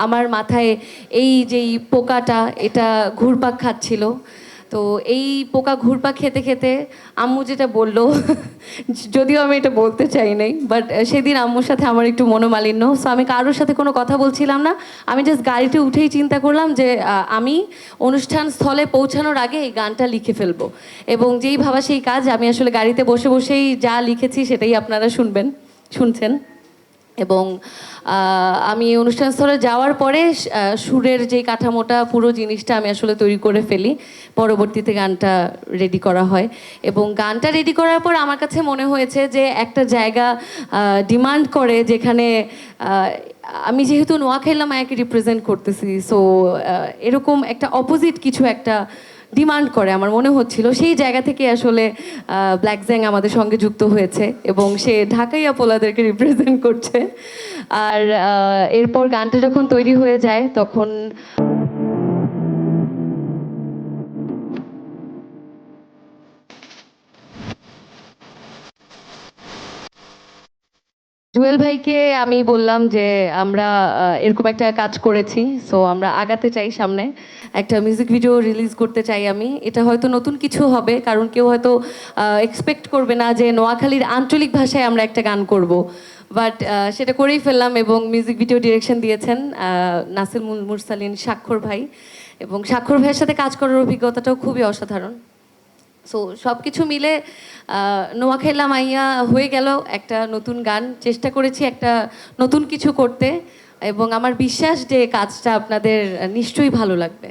আমার মাথায় এই যেই পোকাটা এটা ঘুরপাক খাচ্ছিল। তো এই পোকা ঘুরপাক খেতে খেতে আম্মু যেটা বললো যদিও আমি এটা বলতে চাই নাই, বাট সেদিন আম্মুর সাথে আমার একটু মনোমালিন্য, সো আমি কারোর সাথে কোনো কথা বলছিলাম না। আমি জাস্ট গাড়িতে উঠেই চিন্তা করলাম যে আমি অনুষ্ঠান স্থলে পৌঁছানোর আগে এই গানটা লিখে ফেলবো, এবং যেই ভাবা সেই কাজ। আমি আসলে গাড়িতে বসে বসেই যা লিখেছি সেটাই আপনারা শুনছেন। এবং আমি অনুষ্ঠানস্থলে যাওয়ার পরে সুরের যে কাঠামোটা পুরো জিনিসটা আমি আসলে তৈরি করে ফেলি, পরবর্তীতে গানটা রেডি করা হয়। এবং গানটা রেডি করার পর আমার কাছে মনে হয়েছে যে একটা জায়গা ডিমান্ড করে, যেখানে আমি যেহেতু নোয়াখাইলা মায়াকে রিপ্রেজেন্ট করতেছি, সো এরকম একটা অপোজিট কিছু একটা ডিমান্ড করে আমার মনে হচ্ছিল। সেই জায়গা থেকে আসলে ব্ল্যাক জ্যাং আমাদের সঙ্গে যুক্ত হয়েছে এবং সে ঢাকাইয়া পোলাদেরকে রিপ্রেজেন্ট করছে। আর এরপর গানটা যখন তৈরি হয়ে যায় তখন জুয়েল ভাইকে আমি বললাম যে আমরা এরকম একটা কাজ করেছি, সো আমরা আগাতে চাই, সামনে একটা মিউজিক ভিডিও রিলিজ করতে চাই। আমি এটা হয়তো নতুন কিছু হবে, কারণ কেউ হয়তো এক্সপেক্ট করবে না যে নোয়াখালীর আঞ্চলিক ভাষায় আমরা একটা গান করব, বাট সেটা করেই ফেললাম। এবং মিউজিক ভিডিও ডিরেকশন দিয়েছেন নাসির মুরসালিন স্বাক্ষর ভাই, এবং স্বাক্ষর ভাইয়ের সাথে কাজ করার অভিজ্ঞতাটাও খুবই অসাধারণ। সো সব কিছু মিলে নোয়াখাইলা মাইয়া হয়ে গেল একটা নতুন গান। চেষ্টা করেছি একটা নতুন কিছু করতে, এবং আমার বিশ্বাস যে কাজটা আপনাদের নিশ্চয়ই ভালো লাগবে।